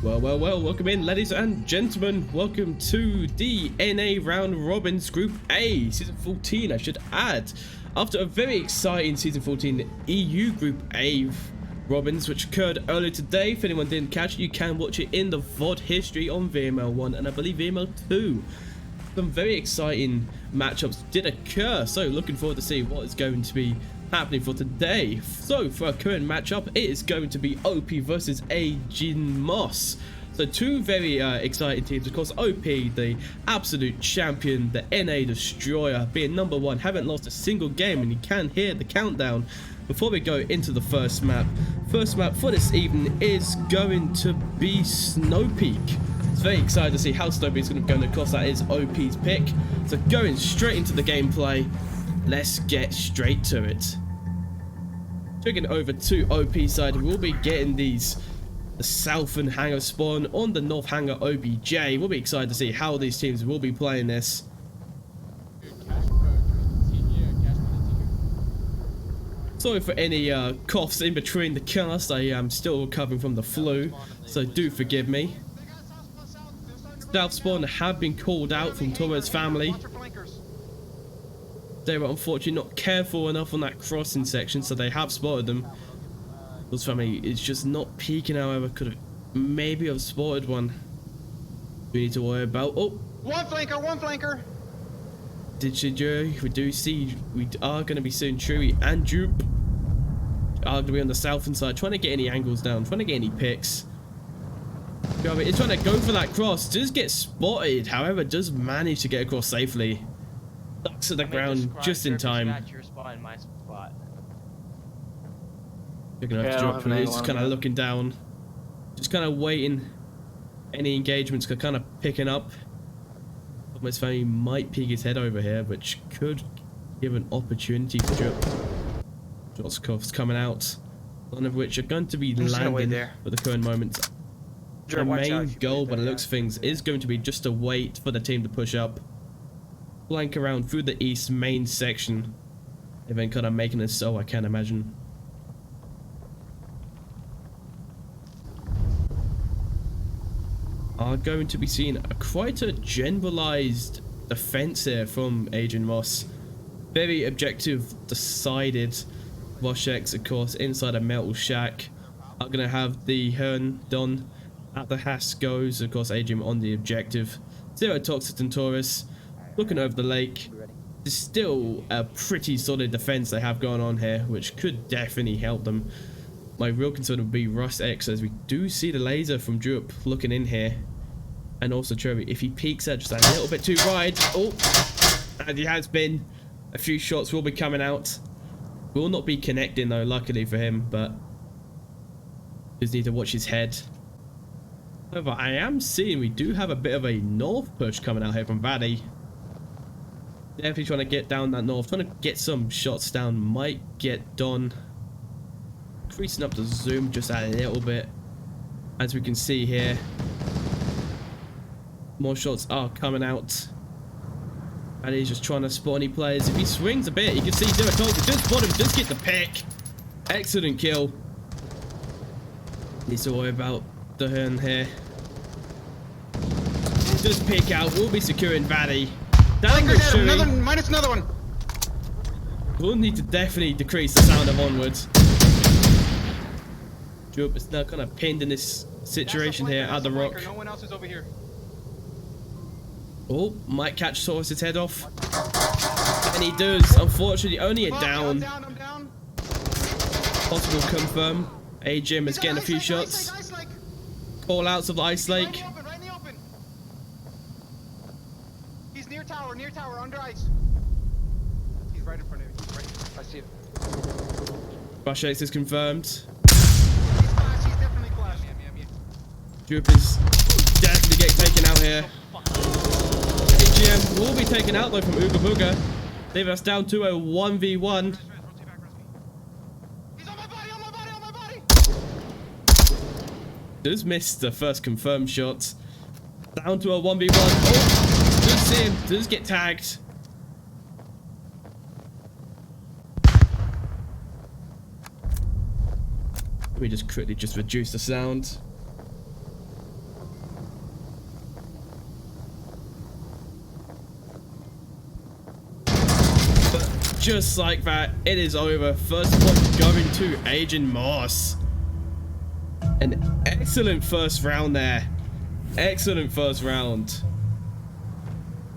Well, welcome in, ladies and gentlemen. Welcome to the NA Round Robins Group A, Season 14, I should add. After a very exciting Season 14 EU Group A Robins, which occurred earlier today. If anyone didn't catch it, you can watch it in the VOD history on VRML 1 and I believe VRML 2. Some very exciting matchups did occur, so looking forward to see what is going to be happening for today. So for our current matchup, it is going to be OP versus Agin Moss. So two very exciting teams. Of course, OP, the absolute champion, the NA destroyer, being number one, haven't lost a single game, and you can hear the countdown before we go into the first map. First map for this evening is going to be Snow Peak. It's very excited to see how Snow Peak is going to go. Of course, that is OP's pick. So going straight into the gameplay, let's get straight to it. Taking over to OP side, we'll be getting the southern hangar spawn on the north hangar OBJ. We'll be excited to see how these teams will be playing this. Sorry for any coughs in between the cast. I am still recovering from the flu, so do forgive me. South spawn have been called out from Torres family. They were unfortunately not careful enough on that crossing section, so they have spotted them. This family is just not peeking, however, could have maybe have spotted one. We need to worry about. Oh, one flanker. Did she do? We do see we are going to be seeing Chewy and Jupe are going to be on the southern side, trying to get any angles down, trying to get any picks. It's trying to go for that cross, does get spotted, however, does manage to get across safely. Ducks to the ground just in time. Your spot in my spot. You're gonna have to drop from it. He's just kind of looking down, just kind of waiting. Any engagements are kind of picking up. Almost family might peek his head over here, which could give an opportunity for Drip. Jotskov's coming out, none of which are going to be landing for the current moment. The main goal, by the looks of things, is going to be just to wait for the team to push up, flank around through the east main section, and then kind of making it so, I can't imagine. Are going to be seeing quite a generalized defense here from Agin Moss. Very objective, decided. Vosheks, of course, inside a metal shack. Are going to have the Hearn done at the Hass goes. Of course, Agin on the objective. Zero Toxic and Taurus. Looking over the lake. There's still a pretty solid defense they have going on here, which could definitely help them. My real concern would be Rust X, as we do see the laser from Drup looking in here. And also Cherry, if he peeks out just a little bit too wide. Oh, and he has been. A few shots will be coming out. Will not be connecting though, luckily for him, but just need to watch his head. However, I am seeing we do have a bit of a north push coming out here from Vadi. Definitely trying to get down that north, trying to get some shots down, might get done. Increasing up the zoom just a little bit, as we can see here. More shots are coming out. And he's just trying to spot any players. If he swings a bit, you can see Zero Toxic just spot him, just get the pick. Excellent kill. Needs to worry about the Hearn here. Just pick out, we'll be securing Vadi. Down with Chewy. Minus another one. We'll need to definitely decrease the sound of Onward. Jupe is now kind of pinned in this situation here at the rock. No one else is over here. Oh, might catch Taurus's head off. And he does. Unfortunately, only a down. I'm down. Possible confirm. Agin is getting a few shots. Call outs of the ice lake. Right in the open. He's near tower, under ice. He's right in front of me. He's right. I see it. Rush X is confirmed. He's definitely flash. Drup is definitely getting taken out here. AGM will be taken out though from Ooga Booga, leaving us down to a 1v1. He's on my body. Does miss the first confirmed shot. Down to a 1v1. Oh, does see him, does get tagged. Let me just quickly reduce the sound. just like that, it is over. First spot going to Agent Moss. An excellent first round there. Excellent first round.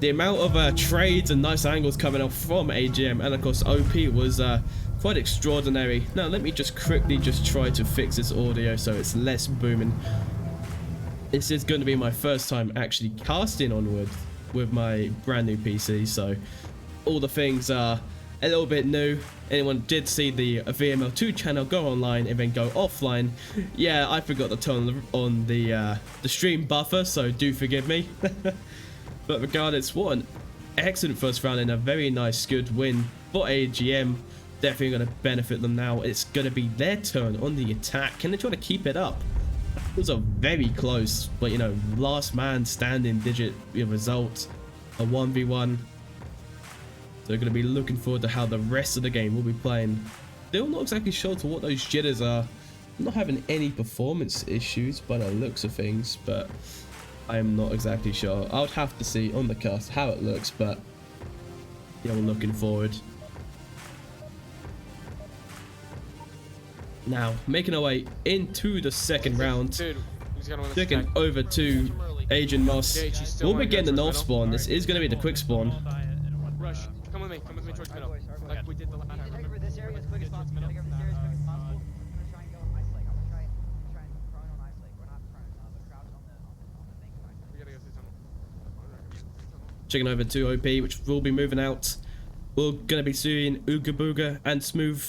The amount of trades and nice angles coming off from AGM and of course OP was quite extraordinary. Now let me just quickly try to fix this audio so it's less booming. This is going to be my first time actually casting Onward with my brand new PC, so all the things are a little bit new. Anyone did see the VRML 2 channel go online and then go offline, yeah, I forgot to turn on the stream buffer, so do forgive me. But regardless, what an excellent first round and a very nice good win for AGM. Definitely going to benefit them now. It's going to be their turn on the attack. Can they try to keep it up? It was a very close, but you know, last man standing digit result, a 1v1. So they're going to be looking forward to how the rest of the game will be playing. Still not exactly sure to what those jitters are. I'm not having any performance issues by the looks of things, but I am not exactly sure. I would have to see on the cast how it looks, but yeah, we're looking forward. Now, making our way into the second round. Checking over to Agent Moss. We'll be getting the north spawn. This is going to be the quick spawn. Rush, come with me towards middle. Like we did the last time. Take over this area as quick as possible. Take over this area as quick as possible. I'm gonna try and go on ice lake. I'm gonna try and prone on ice lake. We're not prone, but crouch on the thing of ice lake. We gotta go see something. Checking over to OP, which will be moving out. We're going to be seeing Ooga Booga and Smooth.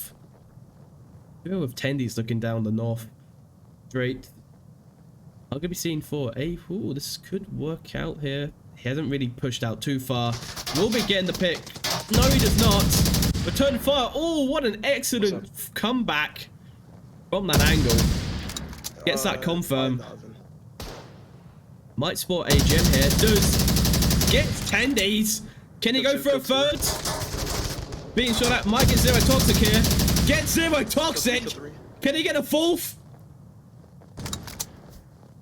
With Tendies looking down the north. Straight. I'm going to be seeing for a... Ooh, this could work out here. He hasn't really pushed out too far. We'll be getting the pick. No, he does not. Return fire. Oh, what an excellent comeback from that angle. Gets that confirm. Might spot AGM here. Does. Gets Tendies. Can he go for a third? Being sure that might get Zero Toxic here. Get Zero Toxic. Can he get a fourth?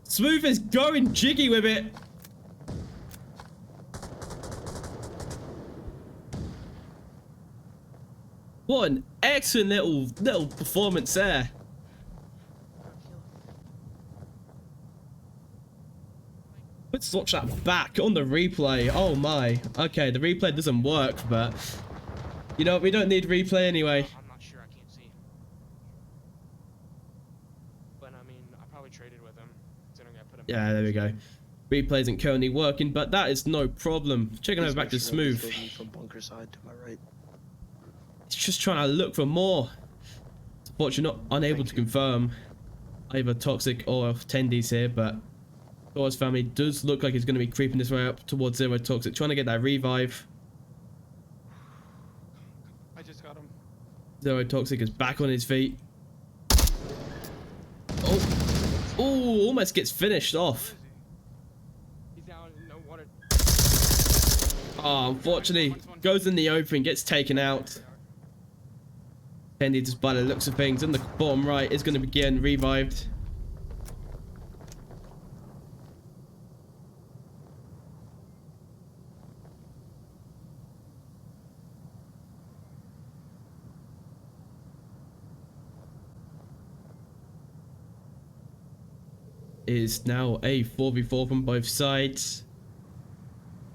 Smooth is going jiggy with it. What an excellent little performance there. Let's watch that back on the replay. Oh my. Okay, the replay doesn't work, but you know, we don't need replay anyway. I'm not sure, I can't see. But I mean, I probably traded with him. Considering I put him. Yeah, there we go. Replay isn't currently working, but that is no problem. Checking over back to Smooth. From bunker side to my right. It's just trying to look for more. Unfortunately, not unable to confirm either Toxic or Tendies here, but Thor's family does look like he's going to be creeping this way up towards Zero Toxic, trying to get that revive. I just got him. Zero Toxic is back on his feet. Oh, almost gets finished off. He's down in no water. Oh, unfortunately, goes in the open, gets taken out. Tendies, just by the looks of things, in the bottom right is going to be getting revived. Is now a 4v4 from both sides.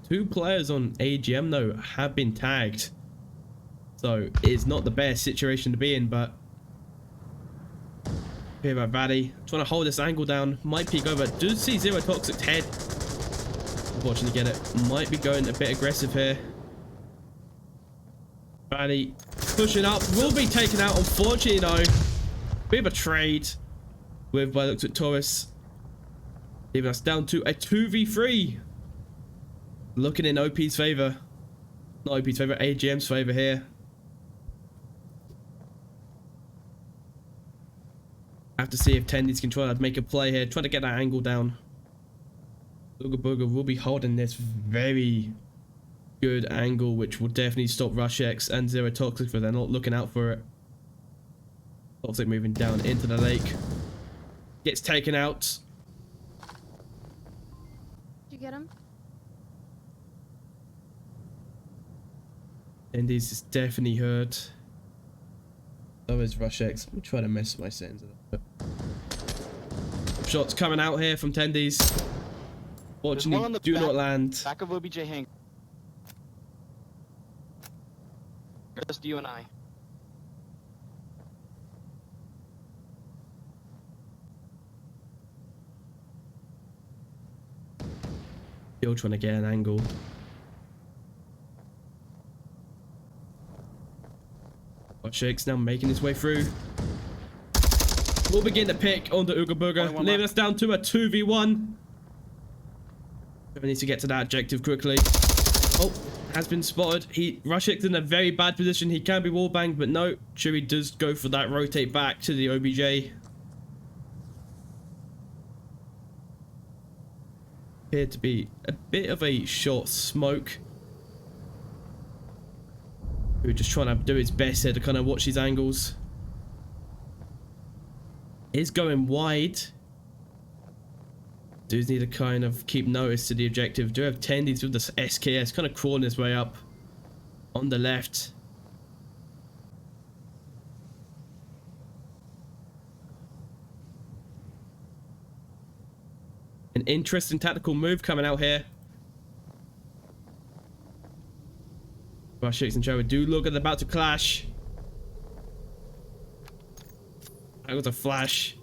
Two players on AGM though have been tagged, so it's not the best situation to be in, but here by Vaddy trying to hold this angle down, might peek over, does see Zero Toxic's head, unfortunately get it, might be going a bit aggressive here. Vaddy pushing up, will be taken out, unfortunately no. Bit of a trade with, by the looks at Taurus. Even us down to a 2v3. Looking in OP's favor. Not OP's favor, AGM's favor here. Have to see if Tendies can try to make a play here. Try to get that angle down. Ooga Booga will be holding this very good angle, which will definitely stop Rush X and Zero Toxic, but they're not looking out for it. Toxic moving down into the lake. Gets taken out. Did you get him? Indy's is definitely hurt. So is Rush X. I'm trying to mess with my settings a little bit. Shots coming out here from Tendies. Fortunately, do not land. Back of OBJ hang. Just you and I. Still trying to get an angle. Shake's now making his way through. We'll begin to pick on the Ooga Booga, leaving us down to a 2v1. We need to get to that objective quickly. Oh, has been spotted. Rushik's in a very bad position. He can be wallbanged, but no. Chewie does go for that rotate back to the OBJ. Appeared to be a bit of a short smoke. We're just trying to do his best here to kind of watch these angles. Is going wide. Does need to kind of keep notice to the objective. Do have Tendies with this SKS kind of crawling his way up on the left. An interesting tactical move coming out here. Shakes and Joe do look at about to clash. That was a flash.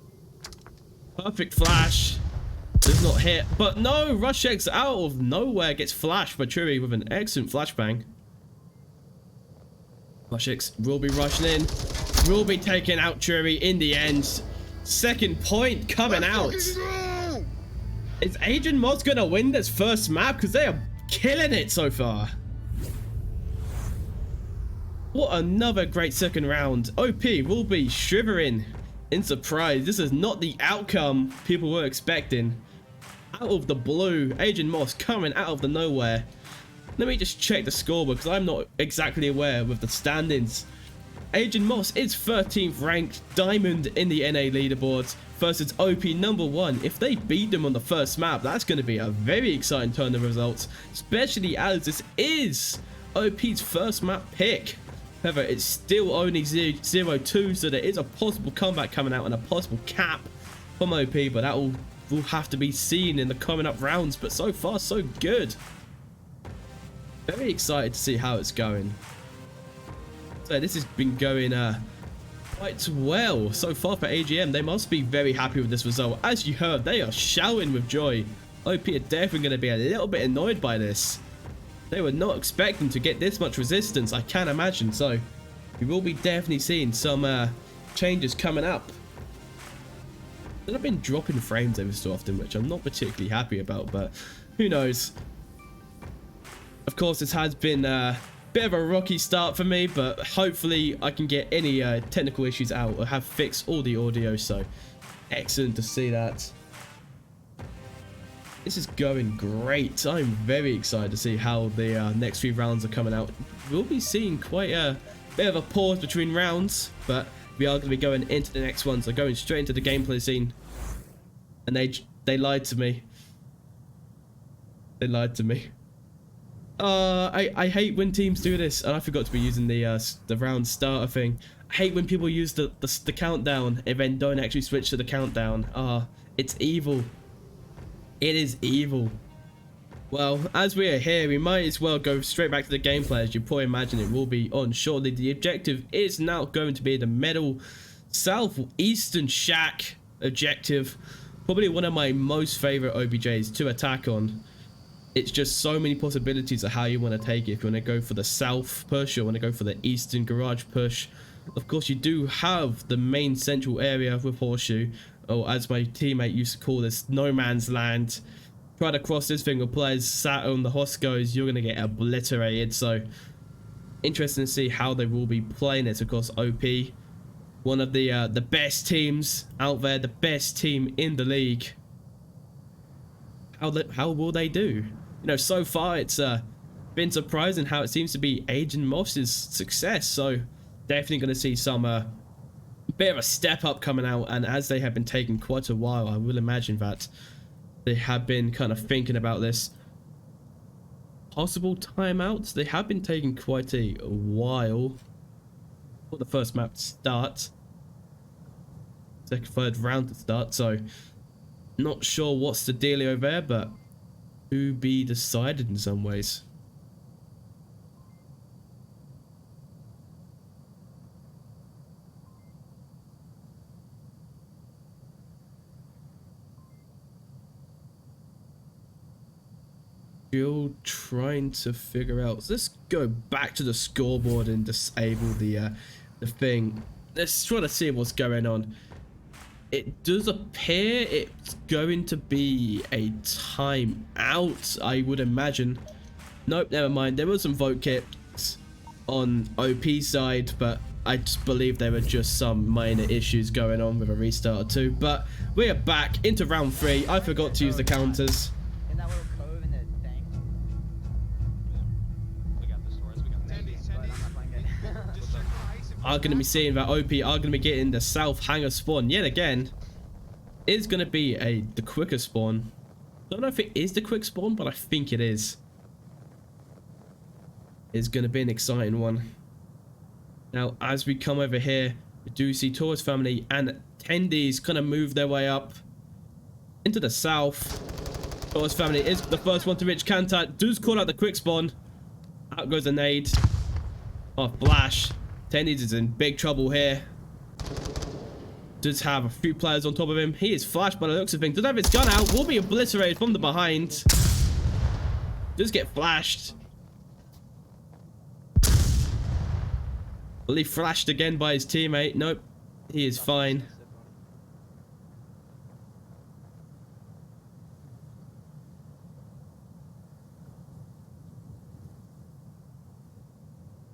Perfect flash. Does not hit. But no, Rushx out of nowhere gets flashed by Chewie with an excellent flashbang. Rushx will be rushing in. Will be taking out Chewie in the end. Second point coming out. Is Agent Moss going to win this first map? Because they are killing it so far. What another great second round. OP will be shivering in surprise. This is not the outcome people were expecting. Out of the blue, Agent Moss coming out of the nowhere. Let me just check the scoreboard because I'm not exactly aware with the standings. Agent Moss is 13th ranked diamond in the NA leaderboards versus OP #1. If they beat them on the first map, that's going to be a very exciting turn of results, especially as this is OP's first map pick. However, it's still only 0-2, so there is a possible comeback coming out and a possible cap from OP, but that will have to be seen in the coming up rounds. But so far, so good. Very excited to see how it's going. So this has been going quite well so far for AGM. They must be very happy with this result. As you heard, they are shouting with joy. OP are definitely going to be a little bit annoyed by this. They were not expecting to get this much resistance, I can imagine. So we will be definitely seeing some changes coming up. I've been dropping frames every so often, which I'm not particularly happy about, but who knows. Of course, this has been a bit of a rocky start for me, but hopefully I can get any technical issues out or have fixed all the audio. So excellent to see that. This is going great. I'm very excited to see how the next few rounds are coming out. We'll be seeing quite a bit of a pause between rounds, but we are going to be going into the next one. So going straight into the gameplay scene. And they lied to me. They lied to me. I hate when teams do this, and I forgot to be using the round starter thing. I hate when people use the countdown and then don't actually switch to the countdown. It's evil. It is evil. Well, as we are here, we might as well go straight back to the gameplay. As you probably imagine, it will be on shortly. The objective is now going to be the middle southeastern shack objective. Probably one of my most favorite OBJs to attack on. It's just so many possibilities of how you want to take it. If you want to go for the south push or want to go for the eastern garage push. Of course, you do have the main central area with Horseshoe, or as my teammate used to call this, no man's land. Try to cross this thing with players sat on the Hoscos, you're going to get obliterated. So interesting to see how they will be playing it. Of course, OP, one of the best teams out there, the best team in the league. How will they do? You know, so far it's been surprising how it seems to be Agent Moss's success. So definitely going to see some bit of a step up coming out, and as they have been taking quite a while, I will imagine that they have been kind of thinking about this. possible timeouts. They have been taking quite a while for the first map to start. Second, third round to start, so not sure what's the dealio over there, but to be decided in some ways. Still trying to figure out. So let's go back to the scoreboard and disable the thing. Let's try to see what's going on. It does appear it's going to be a timeout, I would imagine. Nope, never mind. There were some vote kits on OP side, but I just believe there were just some minor issues going on with a restart or two. But we are back into round 3. I forgot to use the counters. In that little cove in the thing. We got the stores. We got the Tendies, But I'm not playing it. Just check the ice and Are going to be seeing that OP are going to be getting the south hangar spawn yet again. It's going to be the quicker spawn. Don't know if it is the quick spawn, but I think it is. It's going to be an exciting one. Now, as we come over here, we do see Taurus family and Tendies kind of move their way up into the south. Taurus family is the first one to reach Kantat. Does call out the quick spawn. Out goes the nade. Oh, Flash. Tendies is in big trouble here. Does have a few players on top of him. He is flashed by the looks of things. Does have his gun out. Will be obliterated from the behind. Does get flashed. Will he flashed again by his teammate? Nope. He is fine.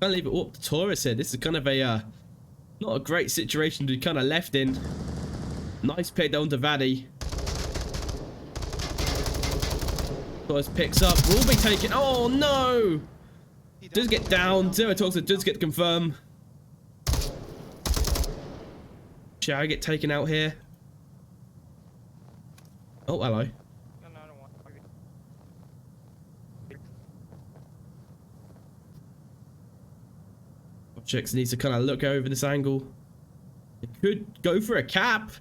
Can't leave it up to Taurus here. This is kind of a not a great situation to be kind of left in. Nice pick down to Vaddy. Taurus picks up. Will be taken. Oh no! Does get down. Zero Toxic does get confirmed. Shall I get taken out here? Oh, hello. No, I don't want. Objects needs to kind of look over this angle. It could go for a cap.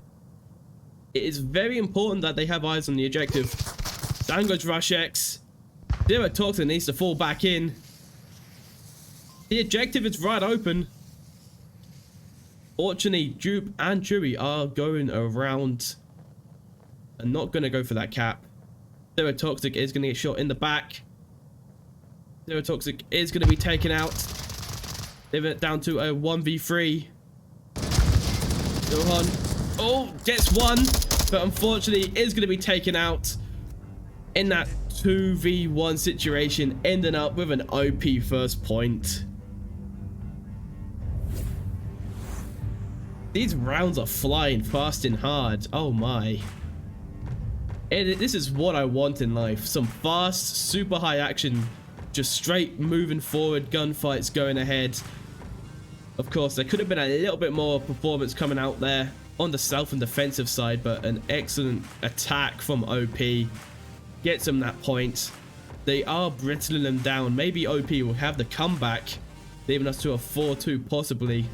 It is very important that they have eyes on the objective. Down goes Rush X. Zero Toxic needs to fall back in. The objective is right open. Fortunately, Jupe and Chewie are going around and not going to go for that cap. Zero Toxic is going to get shot in the back. Zero Toxic is going to be taken out. Leaving it down to a 1v3. Johan, oh, gets one, but unfortunately is going to be taken out in that 2v1 situation, ending up with an OP first point. These rounds are flying fast and hard. Oh my. This is what I want in life. Some fast, super high action, just straight moving forward, gunfights going ahead. Of course, there could have been a little bit more performance coming out there on the south and defensive side, but an excellent attack from OP gets them that point. They are brittling them down. Maybe OP will have the comeback, leaving us to a 4-2 possibly.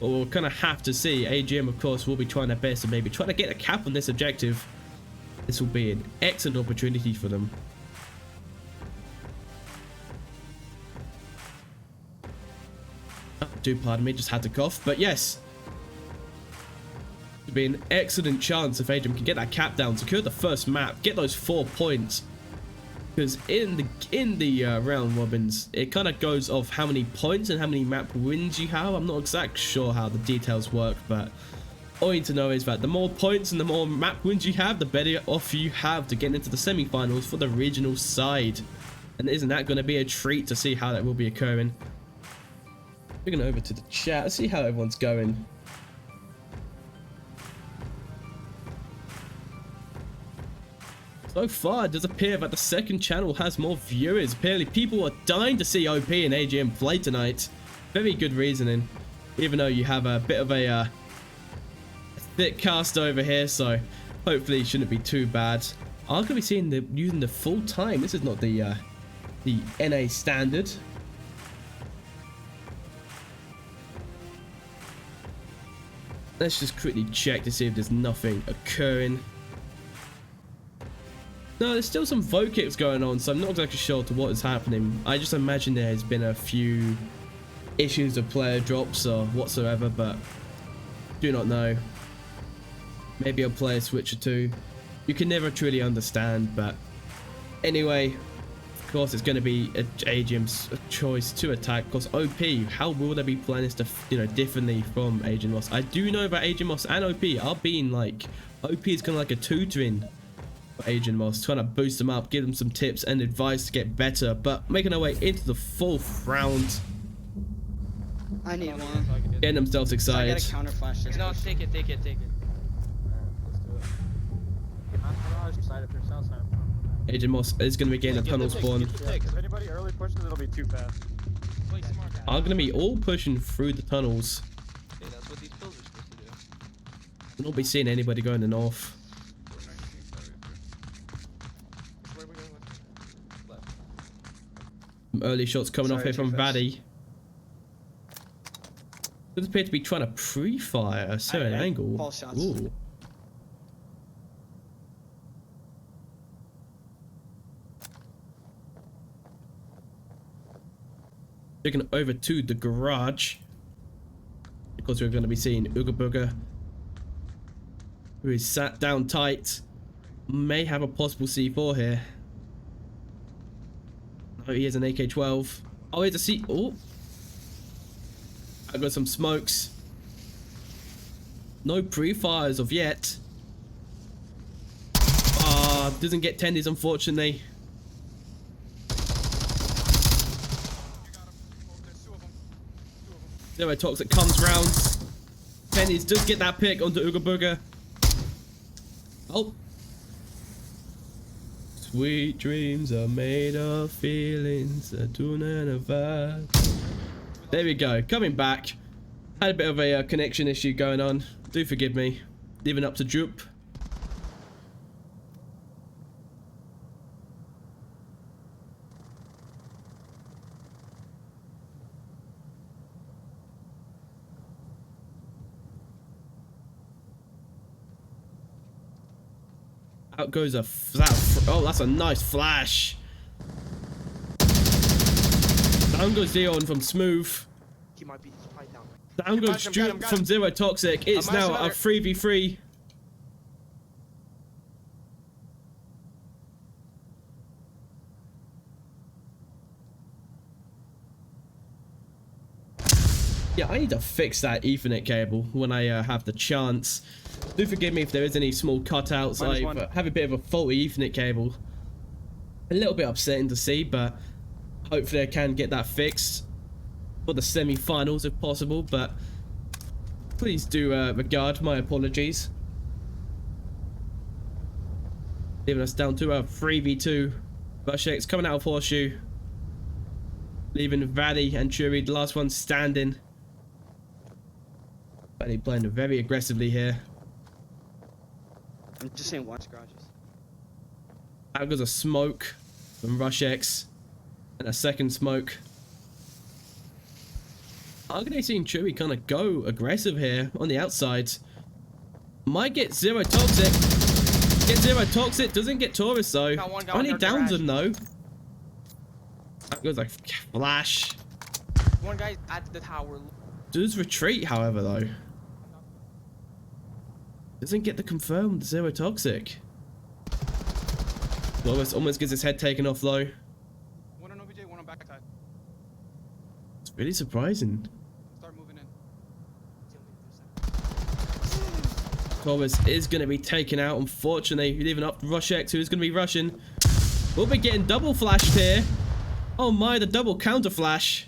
But we'll kind of have to see. AGM, of course, will be trying their best and maybe try to get a cap on this objective. This will be an excellent opportunity for them. Do pardon me, just had to cough. But yes, it'd be an excellent chance if AGM can get that cap down, secure the first map, get those 4 points. Because in the round robins, it kind of goes off how many points and how many map wins you have. I'm not exactly sure how the details work, but all you need to know is that the more points and the more map wins you have, the better off you have to get into the semi-finals for the regional side. And isn't that going to be a treat to see how that will be occurring? We're going over to the chat. Let's see how everyone's going. So far, it does appear that the second channel has more viewers. Apparently, people are dying to see OP and AGM play tonight. Very good reasoning. Even though you have a bit of a thick cast over here, so hopefully it shouldn't be too bad. I'm going to be seeing using the full time. This is not the the NA standard. Let's just quickly check to see if there's nothing occurring. No, there's still some vote kicks going on, so I'm not exactly sure to what is happening. I just imagine there has been a few issues of player drops or whatsoever, but do not know. Maybe a player switch or two. You can never truly understand, but anyway, of course it's going to be Agent's choice to attack. Because OP, how will they be playing this, differently from Agent Moss? I do know that Agent Moss and OP are being like, OP is kind of like a tutoring for Agent Moss, trying to boost them up, give them some tips and advice to get better. But making our way into the 4th round, I need one. getting themselves I excited. got a counter flash this. No, take it. Let's do it. I'm excited for south side. Agent Moss is going to be getting a tunnel spawn. If anybody early pushes, it'll be too fast. Are going to be all pushing through the tunnels. Hey, that's what these pills are supposed to do. We'll not be seeing anybody going to north. Where are we going with? Left. Some early shots coming off Sorry, here too from fast. Vaddy. Does appear to be trying to pre-fire a certain Aye, aye. angle. All shots. Ooh. Taking over to the garage. Because we're going to be seeing Ooga Booga, who is sat down tight. May have a possible C4 here. Oh, he has an AK-12. Oh, here's a C. Oh. I've got some smokes. No pre-fires of yet. Ah, doesn't get tendies, unfortunately. Zero Toxic comes round. Tendies does get that pick onto Ooga Booga. Oh. Sweet dreams are made of feelings that do not abide. There we go, coming back. Had a bit of a connection issue going on. Do forgive me. Leaving up to Droop. Out goes a oh, that's a nice flash. Down goes Dion from Smooth. He might be right down. Down goes Got him, Droop got from him. Zero Toxic. It's now a 3v3. Yeah, I need to fix that Ethernet cable when I have the chance. Do forgive me if there is any small cutouts. I have a bit of a faulty Ethernet cable. A little bit upsetting to see, but hopefully I can get that fixed for the semi-finals if possible. But please do regard my apologies. Leaving us down to a 3v2. Bushek's coming out of Horseshoe. Leaving Vaddy and Churi, the last one standing. Vaddy playing very aggressively here. I'm just saying watch garages. Out goes a smoke from Rush-X. And a second smoke. I'm going to see Chewy kind of go aggressive here on the outside. Might get Zero Toxic. Get Zero Toxic. Doesn't get Taurus though. Got one Only in our downs garage. him though. That goes like flash. One guy's at the tower. Does retreat however though. Doesn't get the confirmed Zero Toxic. Almost gets his head taken off though. One on OBJ, one on backside. It's really surprising. Start moving in. Taurus is going to be taken out, unfortunately. Leaving up Rush-X, who's going to be rushing. We'll be getting double flashed here. Oh my, the double counter flash.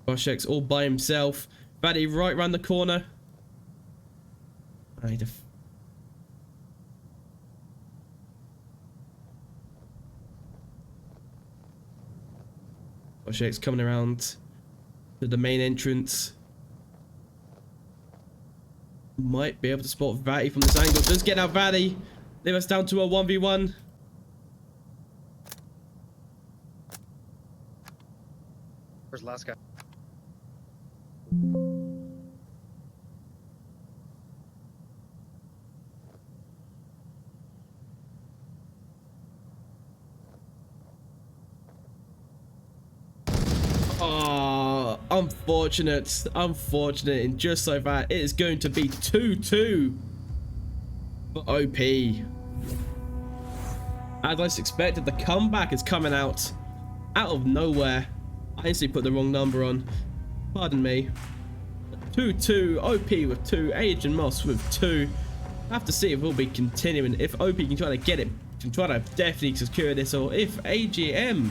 Rush-X all by himself. Batty right round the corner. I need to... Rush-X coming around. to the main entrance. Might be able to spot Vatty from this angle. Does get out Vatty. Leave us down to a 1v1. Where's the last guy? Oh, unfortunate. Unfortunate. And just like that, it is going to be 2-2 for OP. As I expected, the comeback is coming out of nowhere. I instantly put the wrong number on. Pardon me. 2-2. OP with 2. Agent Moss with 2. I have to see if we'll be continuing. If OP can try to get it, can try to definitely secure this, or if AGM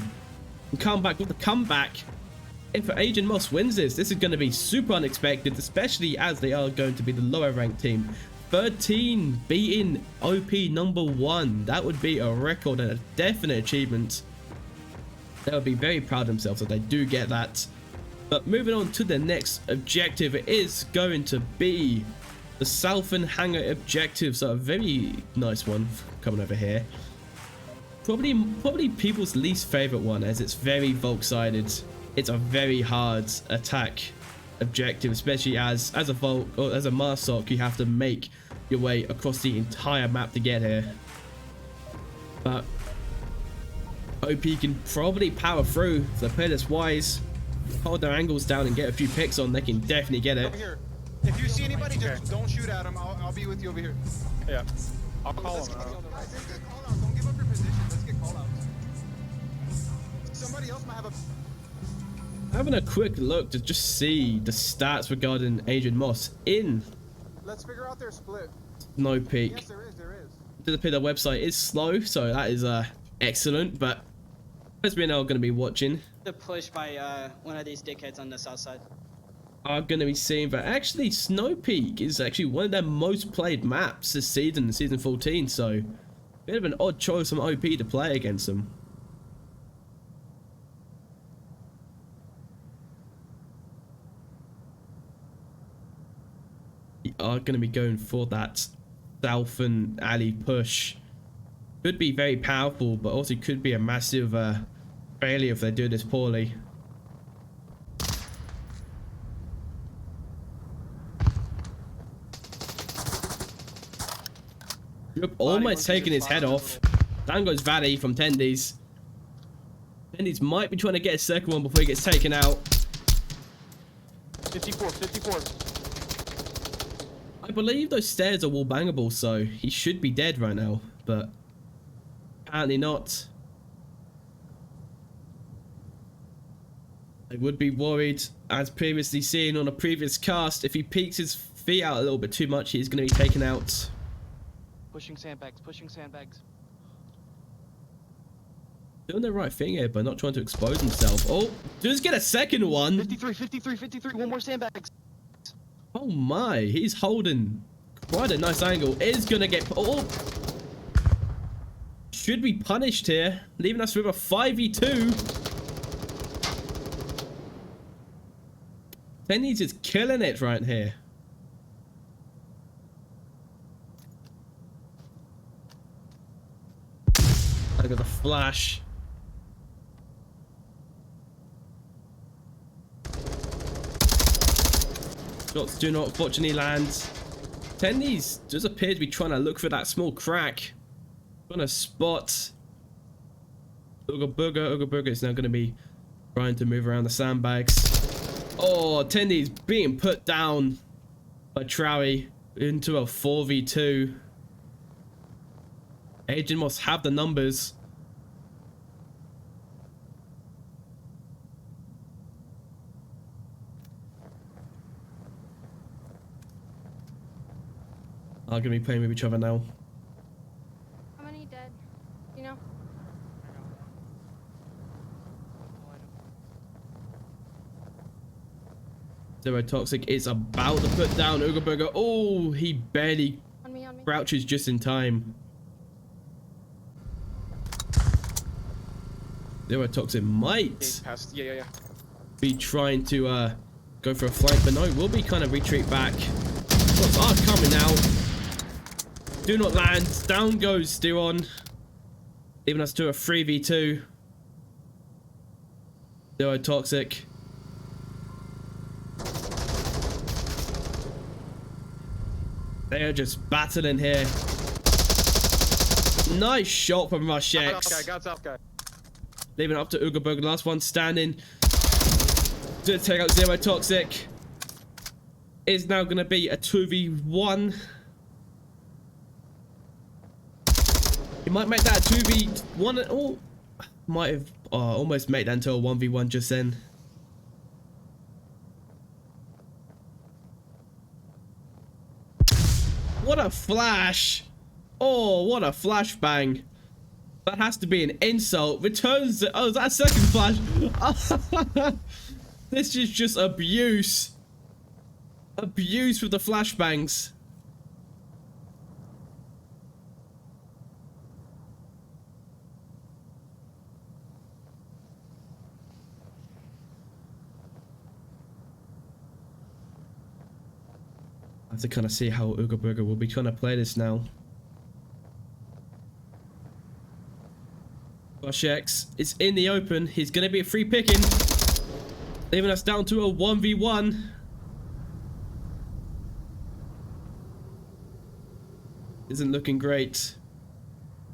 can come back with a comeback. If Agent Moss wins this is going to be super unexpected, especially as they are going to be the lower ranked team. 13 beating OP number 1. That would be a record and a definite achievement. They would be very proud of themselves if they do get that. But moving on to the next objective, it is going to be the Southern Hangar objective. So a very nice one coming over here. Probably people's least favorite one, as it's very Volk-sided. It's a very hard attack objective, especially as a Volk or as a Marsoc, you have to make your way across the entire map to get here. But OP can probably power through, so they play this wise, hold their angles down and get a few picks on. They can definitely get it. Over here. If you see anybody, just don't shoot at them. I'll be with you over here. Yeah. I'll call him. Guys, let's get call outs. Don't give up your position. Let's get call outs. Somebody else might have a... Having a quick look to just see the stats regarding Agent Moss in Let's figure out their split. No Peak. Yes, there is. There is. The website is slow, so that is excellent, but as we're now going to be watching, The push by one of these dickheads on the south side. are going to be seeing that actually Snow Peak is actually one of their most played maps this season, season 14, so bit of an odd choice from OP to play against them. We are going to be going for that Southern alley push. Could be very powerful, but also could be a massive failure if they do this poorly. Yep, almost taking his head off. Down goes Vatty from Tendies. Tendies might be trying to get a second one before he gets taken out. 54. I believe those stairs are wall bangable, so he should be dead right now, but apparently not. I would be worried, as previously seen on a previous cast, if he peeks his feet out a little bit too much, he's going to be taken out. Pushing sandbags, pushing sandbags. Doing the right thing here, but not trying to expose himself. Oh, just get a second one. 53, one more sandbags. Oh my, he's holding quite a nice angle. Is going to get... Oh! Should be punished here, leaving us with a 5v2. Tennies is killing it right here. Look at the flash. Shots do not fortunately land. Tendies does appear to be trying to look for that small crack. Trying to spot Ooga Booga is now going to be trying to move around the sandbags. Oh, Tendies being put down by Trowie into a 4v2. Agent must have the numbers. Are gonna be playing with each other now. How many dead? You know? Zero Toxic is about to put down Ooga Booga. Oh, he barely On me. crouches just in time. Zero Toxic might. Past. Yeah. be trying to go for a flank, but no, we'll be kind of retreat back. Shots are coming out. Do not land. Down goes Steron, leaving us to a 3v2. Zero toxic. They are just battling here. Nice shot from Rushex. Got south guy. Leaving it up to Ugerberg, last one standing. To take out Zero Toxic. Is now going to be a 2v1. He might make that a 2v1. Oh, might have almost made that into a 1v1 just then. What a flash. Oh, what a flashbang. That has to be an insult. Returns. Oh, is that a second flash? This is just abuse. Abuse with the flashbangs. I have to kind of see how Ugerberger will be trying to play this now. Rushex is in the open. He's going to be a free picking, leaving us down to a 1v1. Isn't looking great.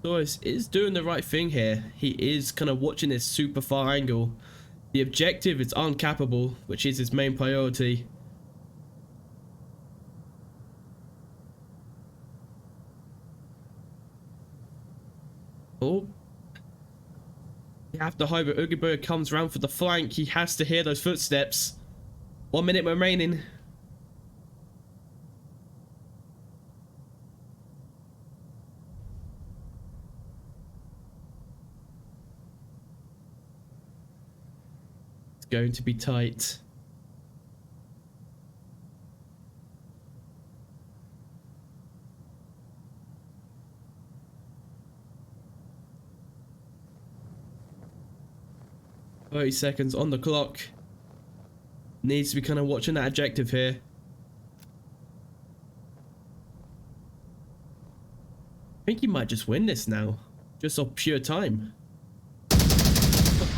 Doris is doing the right thing here. He is kind of watching this super far angle. The objective is uncappable, which is his main priority. Oh. After Hybrid Ugerberg comes round for the flank, he has to hear those footsteps. 1 minute remaining. It's going to be tight. $30 seconds on the clock. Needs to be kind of watching that objective here. I think he might just win this now. Just off pure time.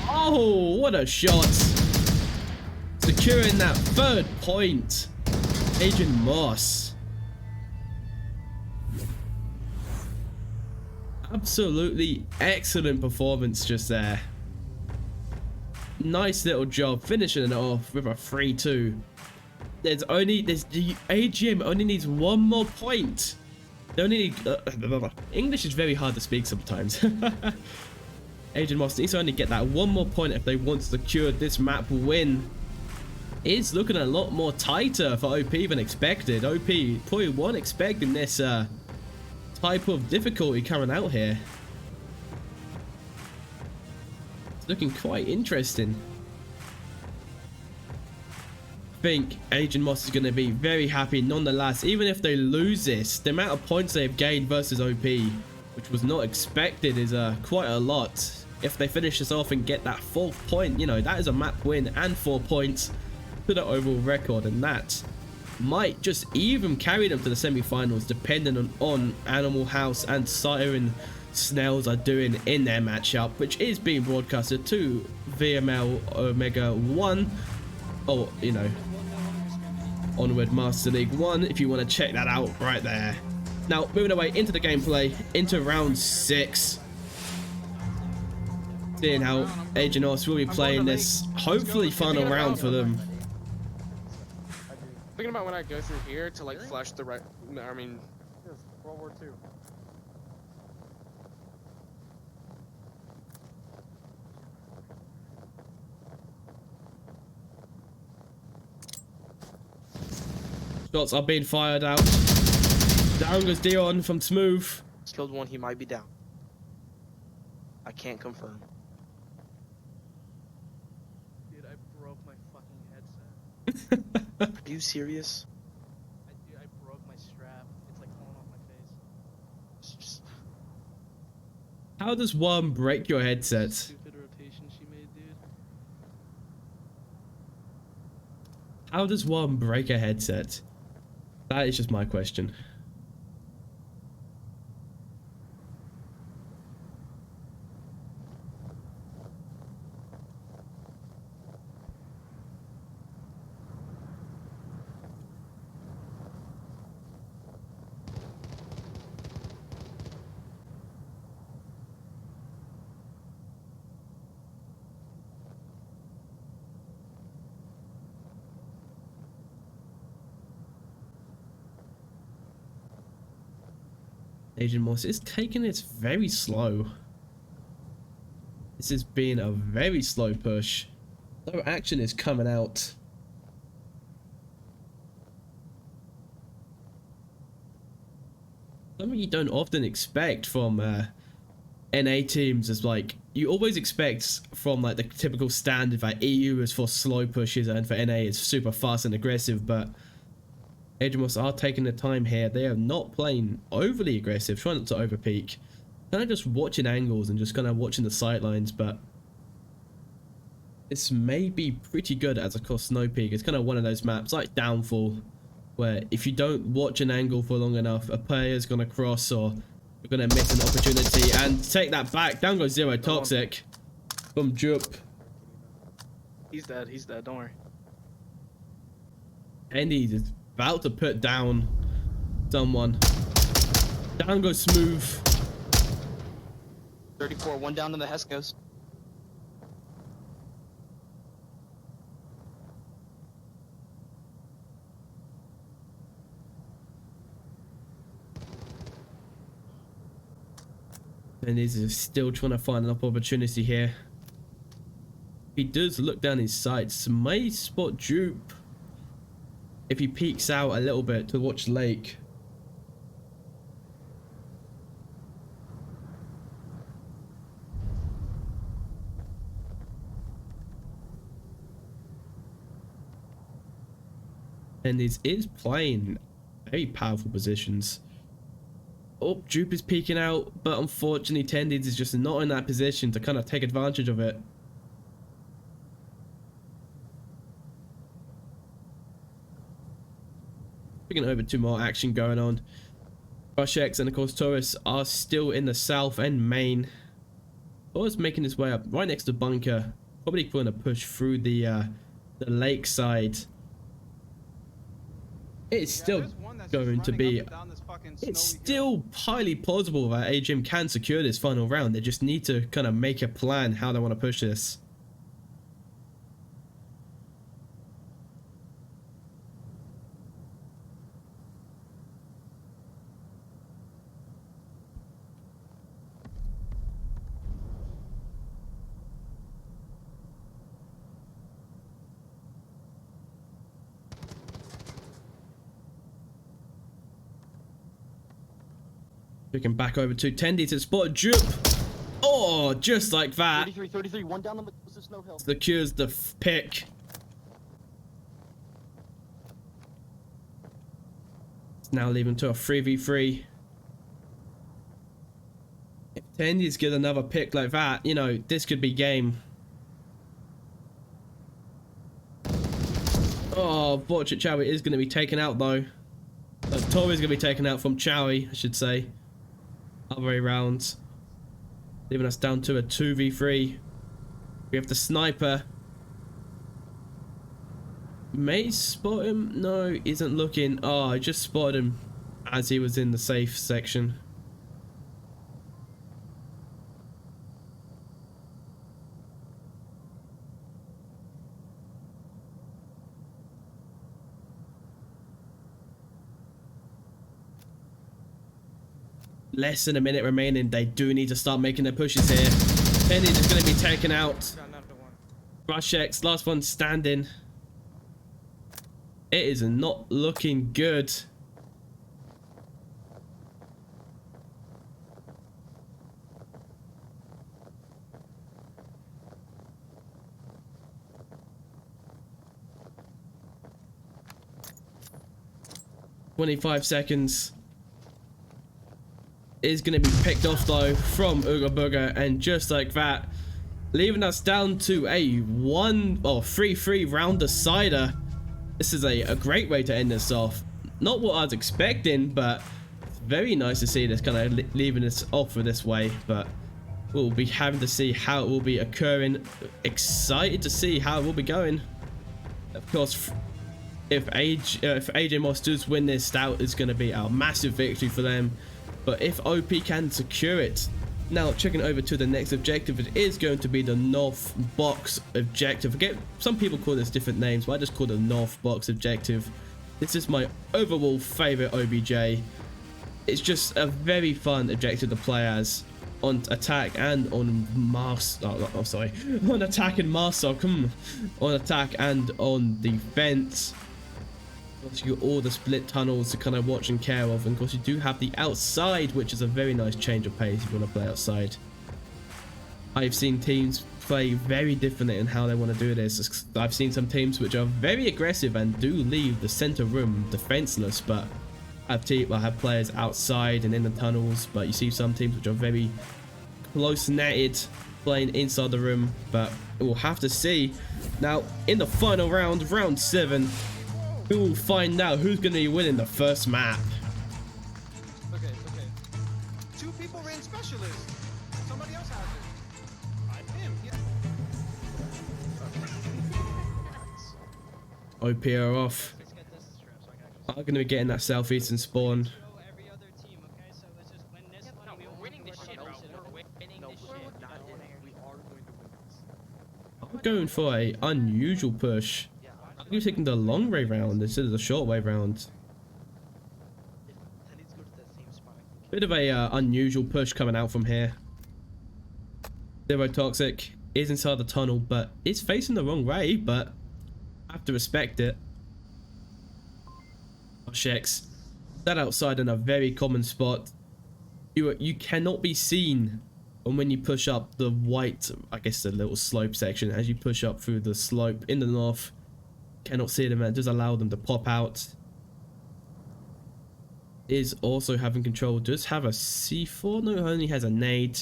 Oh, what a shot. Securing that third point. Agent Moss. Absolutely excellent performance just there. Nice little job finishing it off with a 3-2. The AGM only needs one more point. They only need English is very hard to speak sometimes. Agent Moss needs to only get that one more point if they want to secure this map win. It's looking a lot more tighter for OP than expected. OP probably weren't expecting this type of difficulty coming out here. Looking quite interesting. I think Agent Moss is going to be very happy nonetheless, even if they lose this. The amount of points they've gained versus OP, which was not expected, is quite a lot. If they finish this off and get that 4th point, you know, that is a map win and 4 points to the overall record, and that might just even carry them to the semi-finals, depending on Animal House and Siren Snails are doing in their matchup, which is being broadcasted to VRML Omega 1, or you know, Onward Master League 1, if you want to check that out right there. Now moving away into the gameplay, into round 6, seeing how Agent Moss will be playing this hopefully final round for them. Thinking about when I go through here to like flash the right, I mean, World War II. Shots are being fired out. Down goes Dion from Smooth. Killed one, he might be down. I can't confirm. Dude, I broke my fucking headset. Are you serious? I broke my strap. It's like falling off my face. It's just... How does one break your headset? Stupid rotation she made, dude. How does one break a headset? That is just my question. Agent Morse is taking it very slow. This has been a very slow push. No action is coming out. Something you don't often expect from NA teams is like, you always expect from like the typical standard that EU is for slow pushes and for NA is super fast and aggressive, but Adriamos are taking the time here. They are not playing overly aggressive, trying not to overpeak. Kind of just watching angles and just kind of watching the sidelines, but this may be pretty good as a cost snow peak. It's kind of one of those maps like Downfall, where if you don't watch an angle for long enough, a player's going to cross or you're going to miss an opportunity and take that back. Down goes Zero Toxic from Jup. He's dead, don't worry. And he's about to put down someone. Down goes Smooth. 34, one down to the Heskos. And he's still trying to find an opportunity here. He does look down his sights. May spot Jupe if he peeks out a little bit to watch Lake. And he is playing very powerful positions. Oh, Jupe is peeking out, but unfortunately Tendids is just not in that position to kind of take advantage of it. Picking over 2 more action going on. Rushex and of course Taurus are still in the south and main. Taurus making his way up right next to bunker. Probably going to push through the lake side. It's still going to be... It's still highly plausible that AGM can secure this final round. They just need to kind of make a plan how they want to push this. Looking back over to Tendy to spot Jupe. Oh, just like that. 33, one down on the snow hill. Secures the pick. It's now leaving to a 3v3. If Tendy's get another pick like that, you know, this could be game. Oh, Vorchit Chowie is going to be taken out though. Tori's going to be taken out from Chowie, I should say. Other way round, leaving us down to a 2v3. We have the sniper. May spot him. No, isn't looking. Oh, I just spotted him as he was in the safe section. Less than a minute remaining. They do need to start making their pushes here. Penny is going to be taken out. Rush X, last one standing. It is not looking good. "25 seconds. Is going to be picked off though from Ooga Booga, and just like that, leaving us down to a 3-3 round decider. This is a great way to end this off. Not what I was expecting, but it's very nice to see this kind of leaving this off for this way. But we'll be having to see how it will be occurring. Excited to see how it will be going. Of course, if AJ Moss does win this, that is going to be a massive victory for them. But if OP can secure it. Now, checking over to the next objective, it is going to be the North Box objective. Again, some people call this different names, but I just call it the North Box objective. This is my overall favorite OBJ. It's just a very fun objective to play as on attack and on Mars. Oh, sorry, on attack and Master. On attack and on defense. Of course, you got all the split tunnels to kind of watch and care of, and of course you do have the outside, which is a very nice change of pace if you want to play outside. I've seen teams play very differently in how they want to do this. I've seen some teams which are very aggressive and do leave the center room defenseless, but I have players outside and in the tunnels. But you see some teams which are very close netted, playing inside the room. But we'll have to see. Now, in the final round, round 7. We will find out who's going to be winning the first map. Okay, okay. 2 people ran specialist. Somebody else has it. I'm him. Yeah. OP are off. Let's get this strip so I can actually I'm going to be getting that southeastern spawn. show every other team, okay? So let's just win this one. No, and we we're winning this shit, bro. We're winning No, this we're shit. not in it. We are going to win this. I'm going for a unusual push. Yeah, I'm going to be taking the long way round instead of the short way round. I need to go to that same spot. Bit of a unusual push coming out from here. Zero Toxic is inside the tunnel, but it's facing the wrong way, but I have to respect it. Checks that outside in a very common spot. You cannot be seen, and when you push up the white, I guess the little slope section, as you push up through the slope in the north, cannot see them, and it does allow them to pop out. Is also having control, does have a C4, no, only has a nade.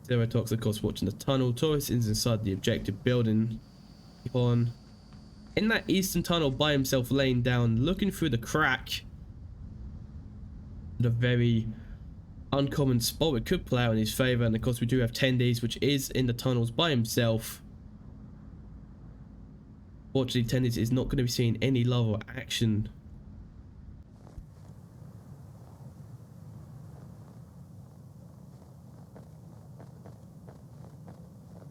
Zero Toxic, of course, watching the tunnel. Taurus is inside the objective building. On in that eastern tunnel by himself, laying down, looking through the crack. The very uncommon spot it could play out in his favor, and of course we do have Tendies, which is in the tunnels by himself. Fortunately, Tendies is not going to be seeing any love or action.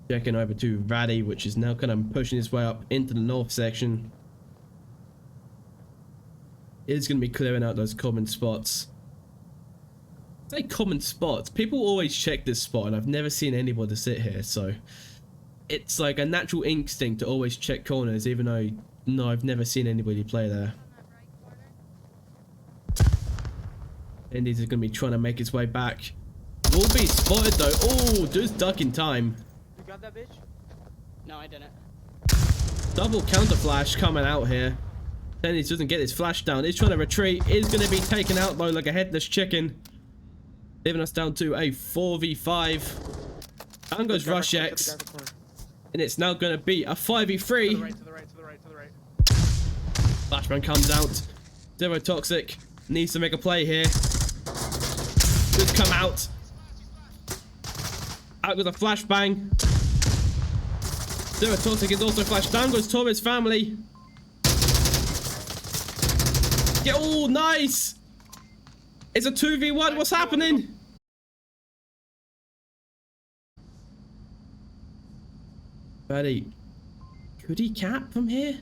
Checking over to Raddy, which is now kind of pushing his way up into the north section. It's going to be clearing out those common spots. I say common spots. People always check this spot, and I've never seen anybody sit here, so it's like a natural instinct to always check corners, even though no, I've never seen anybody play there. And he's going to be trying to make his way back. Will be spotted though. Oh, just duck in time. You got that bitch? No, I didn't. Double counter flash coming out here. Dennis doesn't get his flash down. He's trying to retreat. Is going to be taken out though like a headless chicken. Leaving us down to a 4v5. Down goes Rush X. And it's now going to be a 5v3. To the right, to the right, to the right, to the right. Flashbang comes out. Zero Toxic needs to make a play here. Just come out. Out with a flashbang. Zero Toxic is also flashed. Down goes Torres family. Yeah, oh, nice. It's a 2v1. What's happening? Buddy, could he cap from here?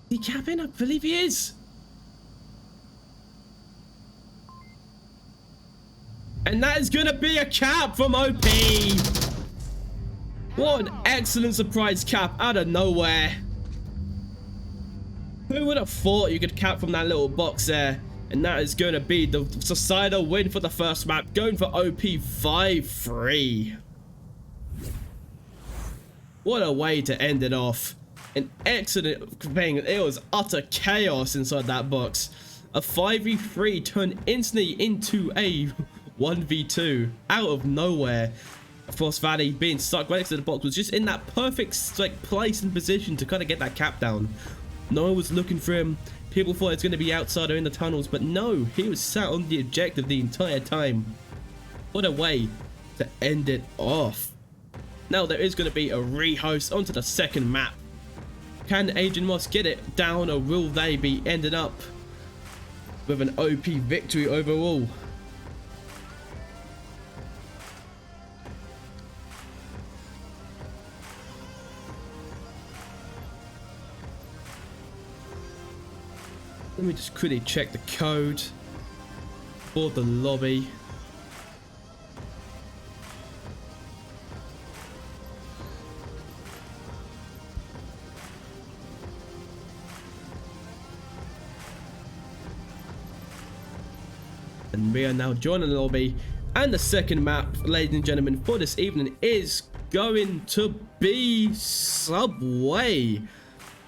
Is he capping? I believe he is. And that is going to be a cap from OP. What an excellent surprise cap out of nowhere. Who would have thought you could cap from that little box there? And that is going to be the societal win for the first map, going for OP 5-3. What a way to end it off. An excellent thing. It was utter chaos inside that box. A 5v3 turned instantly into a 1v2 out of nowhere. Frost Valley being stuck right next to the box was just in that perfect like place and position to kind of get that cap down. No one was looking for him. People thought it's going to be outside or in the tunnels, but no, he was sat on the objective the entire time. What a way to end it off. Now there is going to be a rehost onto the second map. Can Agent Moss get it down, or will they be ending up with an OP victory overall? Let me just quickly check the code for the lobby. And we are now joining the lobby. And the second map, ladies and gentlemen, for this evening is going to be Subway.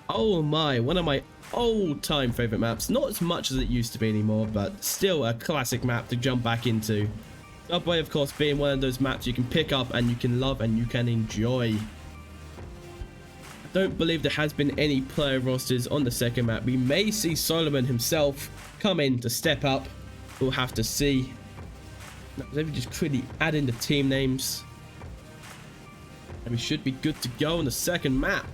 Oh my, one of my old-time favorite maps. Not as much as it used to be anymore, but still a classic map to jump back into. Subway, of course, being one of those maps you can pick up and you can love and you can enjoy. I don't believe there has been any player rosters on the second map. We may see Solomon himself come in to step up. We'll have to see. Now, let me just quickly add in the team names. And we should be good to go on the second map.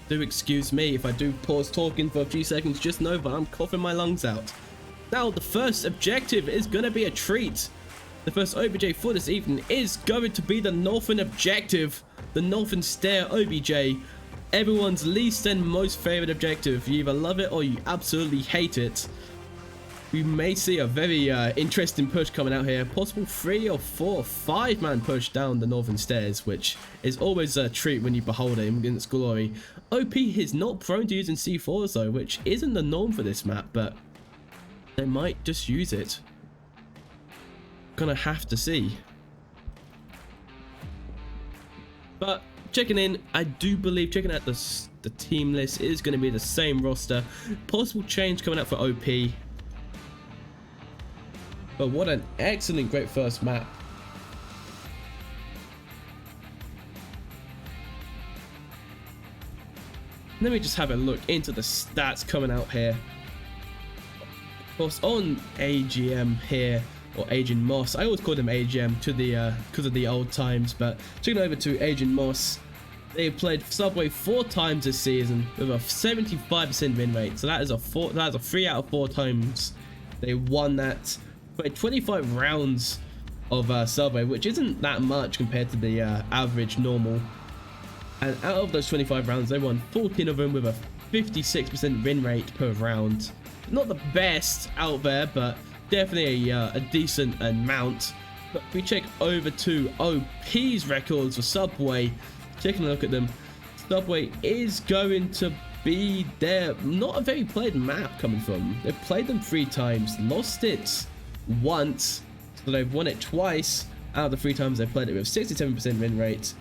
Do excuse me if I do pause talking for a few seconds, just know that I'm coughing my lungs out. Now, the first objective is going to be a treat. The first OBJ for this evening is going to be the Northern objective, the Northern Stair OBJ. Everyone's least and most favorite objective. You either love it or you absolutely hate it. We may see a very interesting push coming out here. Possible 3 or 4 or 5 man push down the Northern Stairs, which is always a treat when you behold it in its glory. OP is not prone to using C4s though, which isn't the norm for this map, but they might just use it. Gonna have to see. But checking in, I do believe checking out the team list is going to be the same roster. Possible change coming out for OP. But what an excellent, great first map. Let me just have a look into the stats coming out here. Of course, on AGM here, or Agent Moss, I always called him AGM to the because of the old times, but checking over to Agent Moss, they played Subway 4 times this season with a 75% win rate. So that is a 3 out of 4 times they won that. Played 25 rounds of Subway, which isn't that much compared to the average normal. And out of those 25 rounds, they won 14 of them with a 56% win rate per round. Not the best out there, but definitely a decent amount. But if we check over to OP's records for Subway, taking a look at them, Subway is going to be their not a very played map coming from. They've played them 3 times, lost it once, so they've won it twice out of the 3 times they've played it with 67% win rate.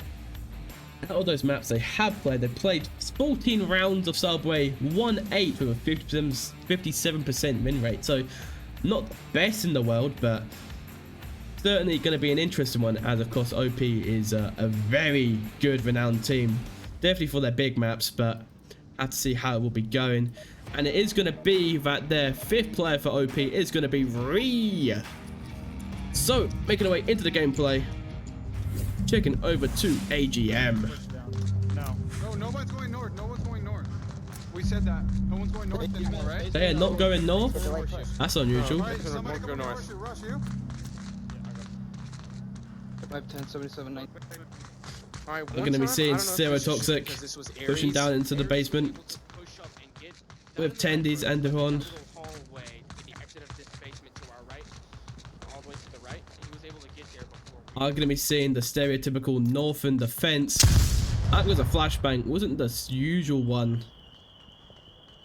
Out of those maps they have played, they've played 14 rounds of Subway, won 8 with a 57% win rate. So not the best in the world, but certainly going to be an interesting one, as of course OP is a very good renowned team, definitely for their big maps, but have to see how it will be going. And it is going to be that their 5th player for OP is going to be Ree. So making our way into the gameplay, checking over to AGM. No, no one's going north. No one's going north. We said that. No one's going north anymore, right? They are not going north. That's unusual. Alright, somebody come north. Rush you. 510 77 9. Alright, We're going to be seeing Zero Toxic pushing down into the basement with Tendies and Devon. I'm going to be seeing the stereotypical Northern defense. That was a flashbang, wasn't the usual one.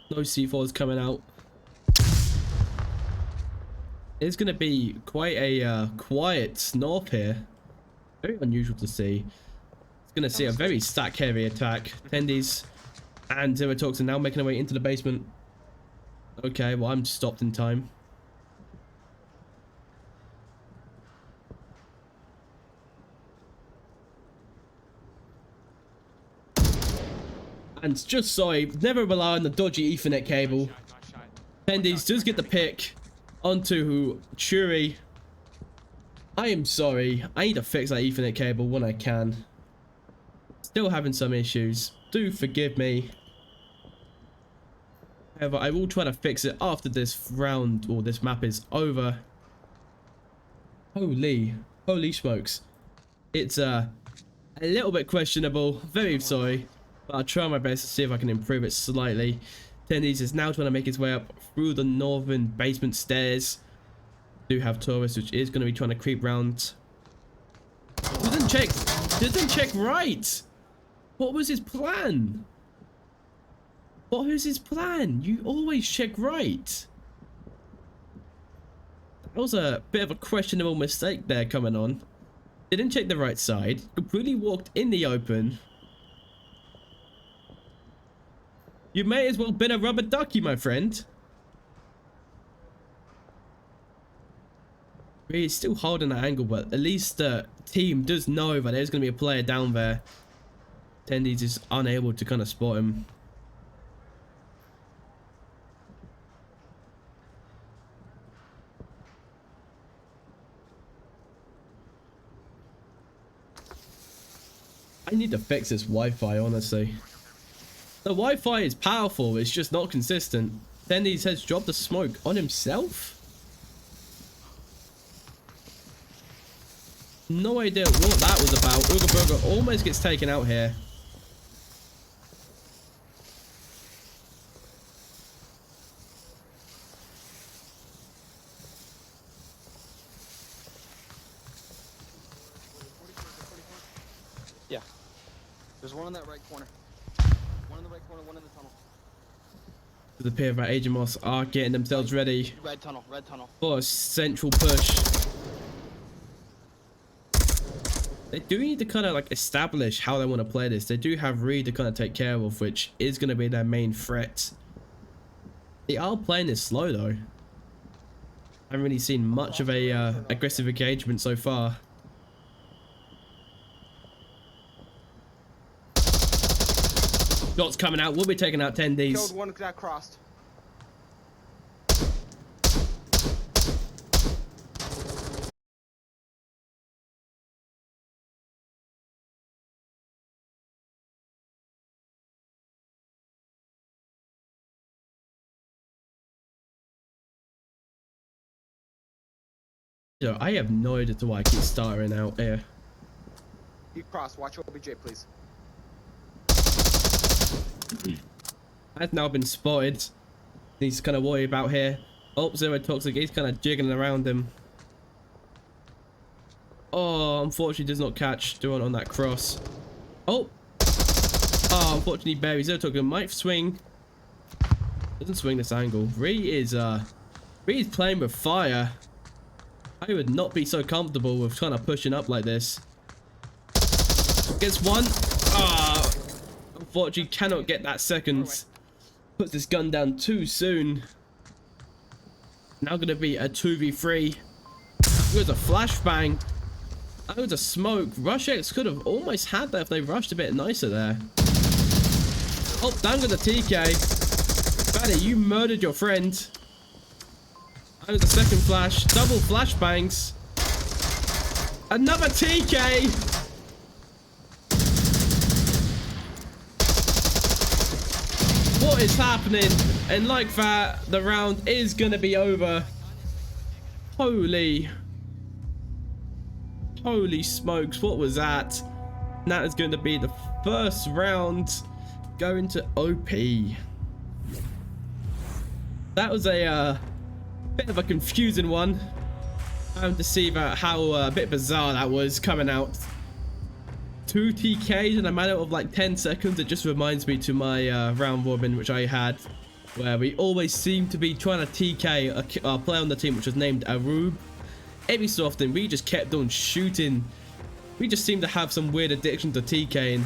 No C4s coming out. It's going to be quite a quiet north here. Very unusual to see. It's going to see a very stack heavy attack. Tendies and Zero Talks are now making their way into the basement. Okay, well I'm stopped in time. And just sorry, never rely on the dodgy Ethernet cable. Nice shot. Tendies does get the pick onto Churi. I am sorry. I need to fix that Ethernet cable when I can. Still having some issues. Do forgive me. However, I will try to fix it after this round or this map is over. Holy smokes. It's a little bit questionable. Very sorry. But I'll try my best to see if I can improve it slightly. Tendies is now trying to make his way up through the northern basement stairs. Do have Taurus, which is going to be trying to creep round. Didn't check right. What was his plan? What was his plan? You always check right. That was a bit of a questionable mistake there coming on. Didn't check the right side. Completely walked in the open. You may as well been a rubber ducky, my friend. He's still holding that angle, but at least the team does know that there's going to be a player down there. Tendies is unable to kind of spot him. I need to fix this Wi-Fi, honestly. The Wi-Fi is powerful, it's just not consistent. Tendies has dropped the smoke on himself? No idea what that was about. Ooga Booga almost gets taken out here. Yeah. There's one in that right corner. One in the right corner, one in the tunnel. The pair of our Agent Moss are getting themselves ready Red tunnel, red tunnel. for a central push. They do need to kind of like establish how they want to play this. They do have Reed to kind of take care of, which is going to be their main threat. They are playing this slow though. I haven't really seen much of a aggressive engagement so far. Shots coming out. We'll be taking out Tendies. Killed one that crossed. Yo, I have no idea why I keep starting out here. He crossed. Watch OBJ, please. Has now been spotted. He's kind of worried about here. Oh, Zero Toxic. He's kind of jiggling around him. Oh, unfortunately does not catch Duran on that cross. Oh. Oh, unfortunately Barry Zero Toxic might swing. Doesn't swing this angle. Ree is playing with fire. I would not be so comfortable with kind of pushing up like this. Gets one. Ah. Unfortunately cannot get that second. Puts this gun down too soon. Now gonna be a 2v3. There's a flashbang. That was a smoke. Rush X could have almost had that if they rushed a bit nicer there. Oh, down with the TK. Fatty, you murdered your friend. That was a second flash. Double flashbangs. Another TK. What is happening? And like that, the round is gonna be over. Holy smokes, what was that? And that is going to be the first round going to OP. That was a bit of a confusing one. Having to see about how a bit bizarre that was coming out. 2 TKs in a matter of like 10 seconds. It just reminds me to my round robin which I had, where we always seem to be trying to TK a player on the team which was named Arub. Every so often we just kept on shooting. We just seem to have some weird addiction to TKing.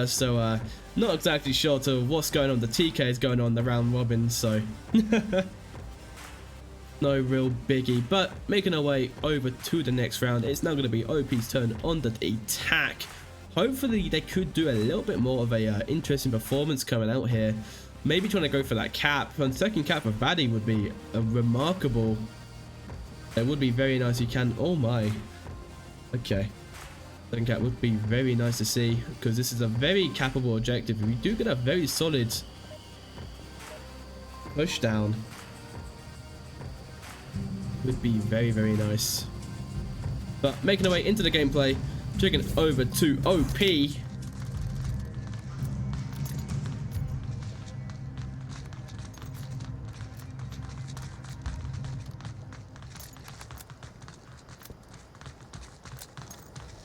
So not exactly sure to what's going on. The TK is going on the round robin, so no real biggie. But making our way over to the next round, it's now going to be OP's turn on the attack. hopefully they could do a little bit more of a interesting performance coming out here. Maybe trying to go for that cap. And second cap for Vaddy would be a remarkable. It would be very nice. You can. Oh my. Okay. Second cap would be very nice to see, because this is a very capable objective. We do get a very solid push down. Would be very, very nice. But making our way into the gameplay, checking over to OP.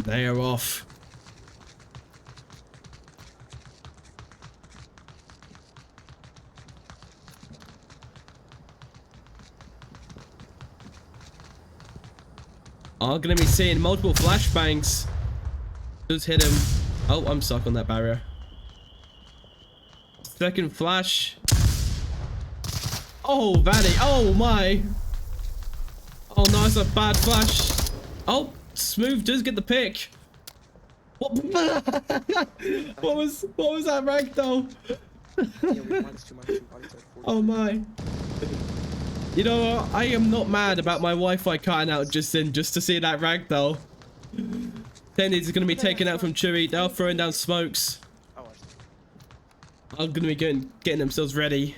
They are off. Are going to be seeing multiple flashbangs. Just hit him. Oh, I'm stuck on that barrier. Second flash. Oh, Vaddy. Oh my. Oh no, it's a bad flash. Oh, Smooth does get the pick. What? what was that ragdoll? Oh my. You know what? I am not mad about my Wi-Fi cutting out just to see that ragdoll. Then he's going to be taken out from Chewy. They're throwing down smokes. I'm going to be getting themselves ready.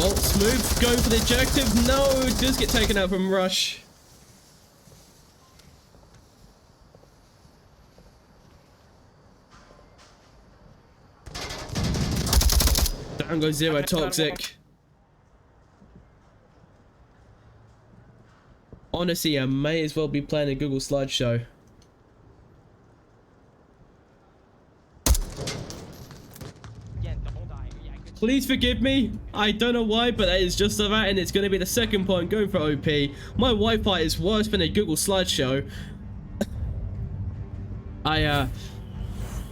Oh, Smooth going for the objective. No, does get taken out from Rush. Down goes Zero Toxic. Honestly, I may as well be playing a Google slideshow. Please forgive me. I don't know why, but that is just that, and it's going to be the second point going for OP. My Wi-Fi is worse than a Google slideshow.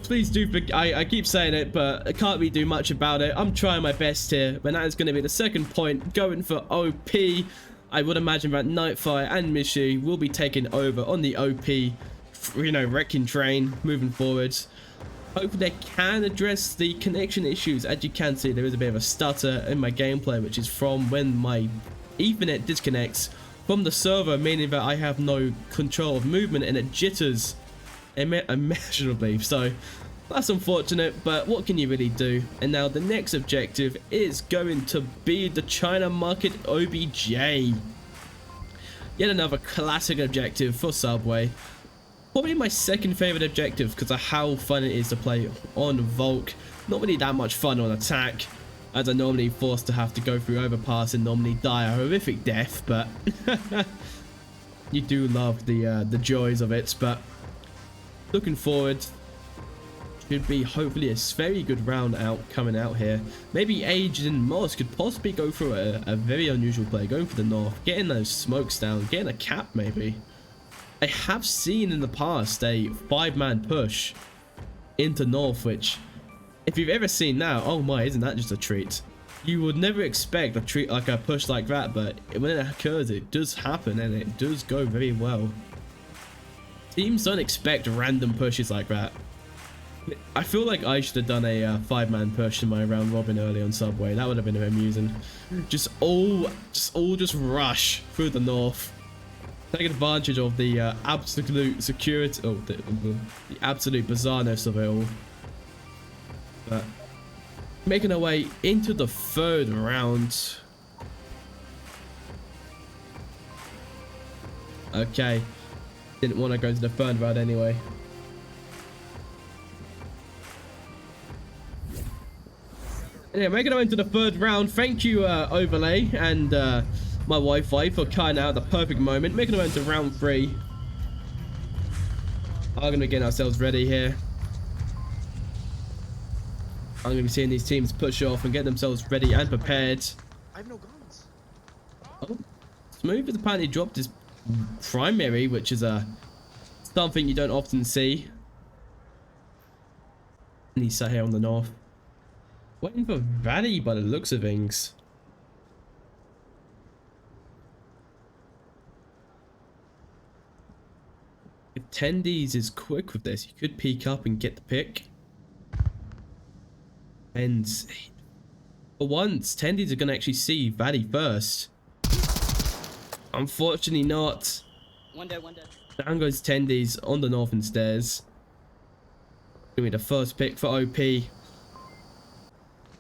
Please do. I keep saying it, but I can't really do much about it. I'm trying my best here, but that is going to be the second point going for OP. I would imagine that Nightfire and Mishy will be taking over on the OP, you know, wrecking train moving forwards. Hopefully they can address the connection issues. As you can see, there is a bit of a stutter in my gameplay, which is from when my Ethernet disconnects from the server, meaning that I have no control of movement and it jitters immeasurably. So that's unfortunate, but what can you really do? And now the next objective is going to be the China Market OBJ. Yet another classic objective for Subway. Probably my second favorite objective because of how fun it is to play on Volk. Not really that much fun on attack, as I'm normally forced to have to go through overpass and normally die a horrific death, but you do love the joys of it. But looking forward, should be hopefully a very good round coming out here. Maybe Aged and Moss could possibly go through a very unusual play, going for the north, getting those smokes down, getting a cap maybe. I have seen in the past a 5-man push into north, which if you've ever seen that, oh my, isn't that just a treat? You would never expect a treat like a push like that, but when it occurs, it does happen and it does go very well. Teams don't expect random pushes like that. I feel like I should have done a 5-man push in my round robin early on Subway. That would have been amusing. Just all rush through the north. Take advantage of the absolute security, the absolute bizarreness of it all. But making our way into the third round. Okay, didn't want to go to the third round anyway. Yeah, making our way into the third round. Thank you, Overlay, and my Wi-Fi for cutting out the perfect moment. Making our way into round 3. I'm going to be getting ourselves ready here. I'm going to be seeing these teams push off and get themselves ready and prepared. I have no guns. Oh, Smooth has apparently dropped his primary, which is something you don't often see. And he sat here on the north. Waiting for Valley by the looks of things. If Tendies is quick with this, he could peek up and get the pick. And for once, Tendies are going to actually see Valley first. Unfortunately not. One dead, one dead. Down goes Tendies on the northern stairs. Gonna be the first pick for OP.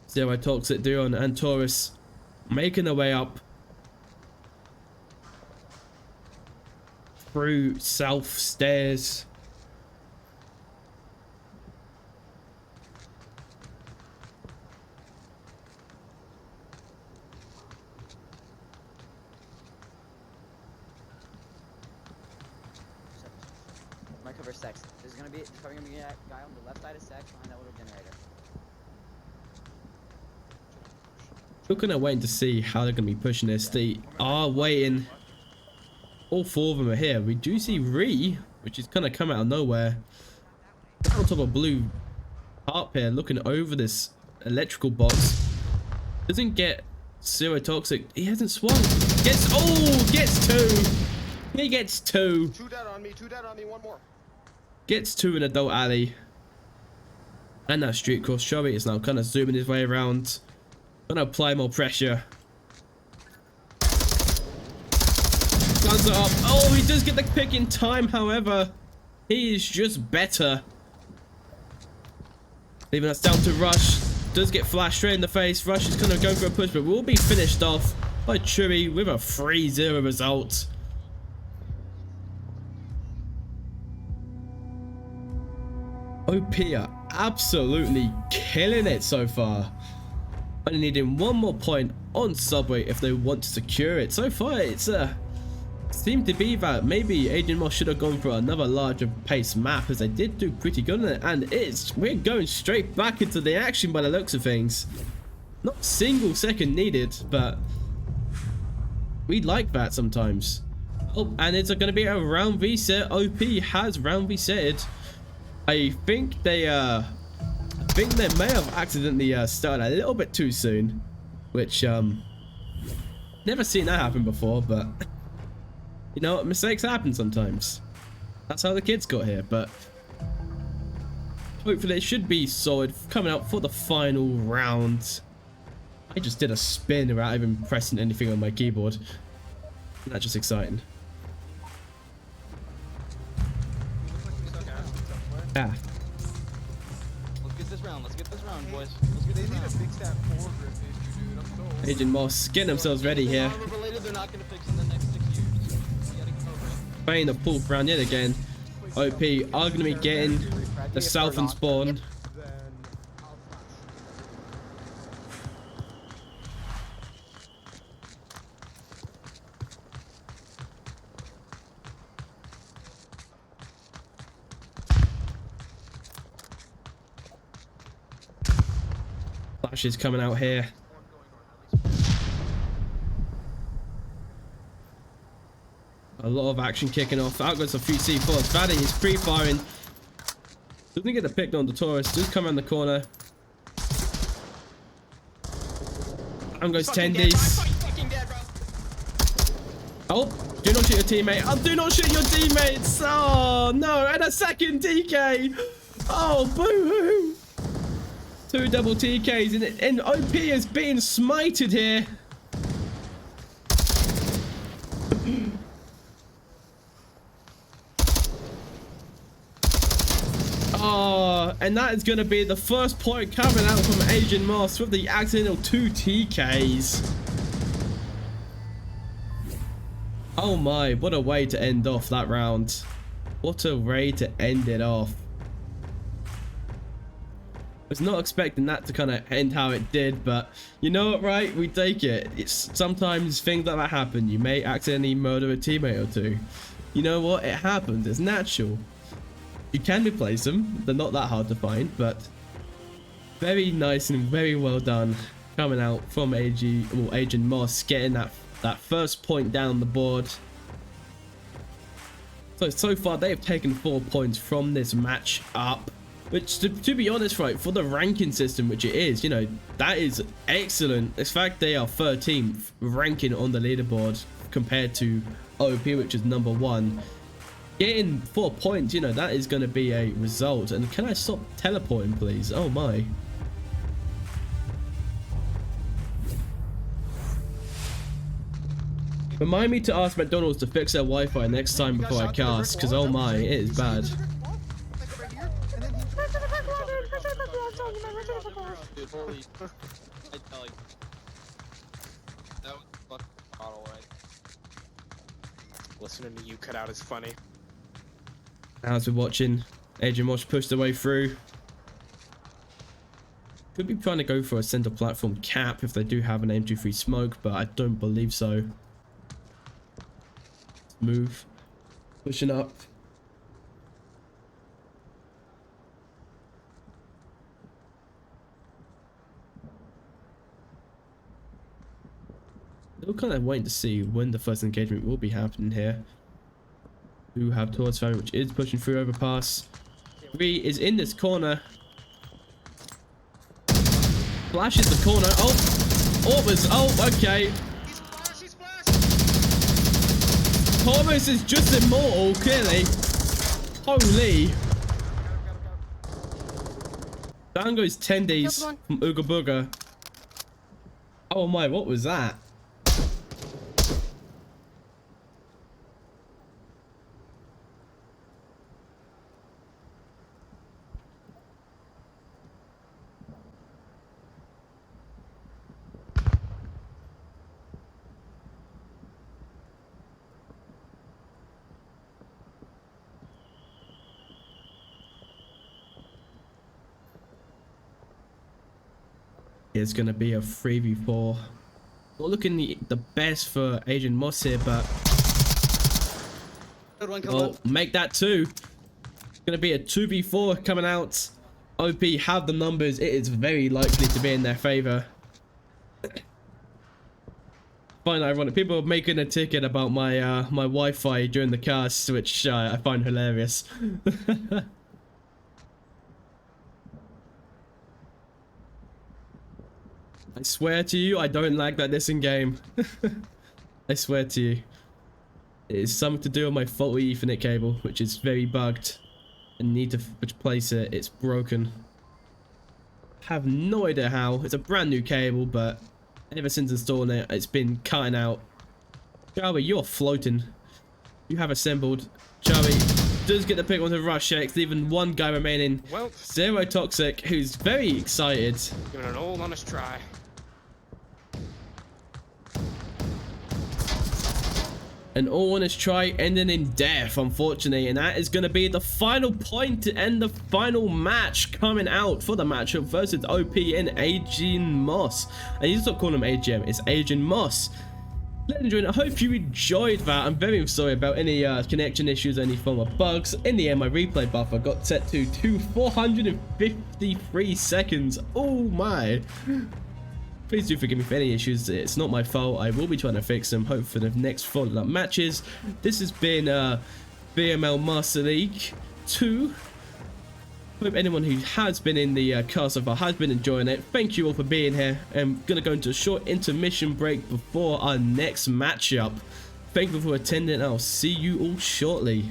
Zero Toxic, Duon and Taurus making their way up through south stairs. My cover Sex. There's probably gonna be a guy on the left side of Sex behind that little generator. We're gonna wait to see how they're gonna be pushing this. They are waiting. All four of them are here. We do see Ree, which is kind of come out of nowhere. On top of blue harp here, looking over this electrical box. Doesn't get Zero Toxic. He hasn't swung. Gets two. He gets two. 2 dead on me, 2 dead on me, 1 more. Gets two in Adult Alley. And that street cross. Shelby is now kind of zooming his way around. Gonna apply more pressure. Guns are up. Oh, he does get the pick in time, however. He is just better. Leaving us down to Rush. Does get flashed straight in the face. Rush is kind of going for a push, but will be finished off by Chewy with a 3-0 result. OP are absolutely killing it so far. Only needing 1 more point on Subway if they want to secure it. So far, it's seemed to be that maybe Agent Moss should have gone for another larger pace map, as they did do pretty good on it. And we're going straight back into the action by the looks of things. Not a single second needed, but we like that sometimes. Oh, and it's going to be a round reset. OP has round resetted. I think they may have accidentally started a little bit too soon, which never seen that happen before, but you know, mistakes happen sometimes. That's how the kids got here, but hopefully it should be solid coming out for the final round. I just did a spin without even pressing anything on my keyboard. That's just exciting. Yeah. Let's get this round. Let's get this round, boys. Let's get this round. Fix that forward grip issue, dude. I'm so Agent Moss getting themselves ready here. Related, they're not gonna fix in the next 6 years. You gotta get over it. Playing the pool round yet again. OP are going to be getting the southern spawn. then Flash is coming out here. A lot of action kicking off. Out goes a few C4s. Vaddy is pre-firing. Doesn't get the pick on the Taurus. Does come around the corner. Down goes Tendies. Oh, do not shoot your teammate. Oh, do not shoot your teammates. Oh, no. And a second TK. Oh, boo-hoo. 2 double TKs. And OP is being smited here. Oh, and that is going to be the first point coming out from Agent Moss with the accidental 2 TKs. Oh my, what a way to end off that round. What a way to end it off. Was not expecting that to kind of end how it did, but you know what, right? We take it. It's sometimes things like that happen. You may accidentally murder a teammate or two. You know what? It happens. It's natural. You can replace them. They're not that hard to find, but very nice and very well done coming out from Agent Moss, getting that first point down the board. So far they've taken 4 points from this match up. Which, to be honest, right, for the ranking system, which it is, you know, that is excellent. In fact, they are 13th ranking on the leaderboard compared to OP, which is number 1. Getting 4 points, you know, that is going to be a result. And can I stop teleporting, please? Oh, my. Remind me to ask McDonald's to fix their Wi-Fi next time before I cast, because oh my, it is bad. Dude, holy. I tell you. That was fucking bottle, right? Listening to you cut out is funny. As we're watching, Agent Mosh pushed their way through. Could be trying to go for a center platform cap if they do have an M23 smoke, but I don't believe so. Move. Pushing up. Still kind of waiting to see when the first engagement will be happening here. Do have towards family, which is pushing through overpass. 3 is in this corner. Flashes the corner. Oh, Orbers. Oh, okay. Thomas is just immortal, clearly. Holy. Down goes Tendies from Ooga Booga. Oh my, what was that? It's gonna be a 3v4. Not looking the best for Agent Moss here, but well, make that 2. It's gonna be a 2v4 coming out. OP have the numbers. It is very likely to be in their favor. Find ironic. People are making a ticket about my my Wi-Fi during the cast, which I find hilarious. I swear to you, I don't like that this in game. I swear to you. It is something to do with my faulty Ethernet cable, which is very bugged. I need to replace it. It's broken. Have no idea how. It's a brand new cable, but ever since installing it, it's been cutting out. Charlie, you're floating. You have assembled. Charlie does get the pick onto Rush X, leaving 1 guy remaining. Well, Zero Toxic, who's very excited. giving it an old honest try. An all-honest try ending in death, unfortunately, and that is going to be the final point to end the final match coming out for the matchup versus OP and Agent Moss. And you stop calling him AGM, it's Agent Moss. Ladies and gentlemen, I hope you enjoyed that. I'm very sorry about any connection issues, any form of bugs. In the end, my replay buffer got set to 453 seconds. Oh my. Please do forgive me for any issues. It's not my fault. I will be trying to fix them, hope for the next follow-up matches. This has been VRML Master League 2. Hope anyone who has been in the cast so far has been enjoying it. Thank you all for being here. I'm going to go into a short intermission break before our next matchup. Thank you for attending. I'll see you all shortly.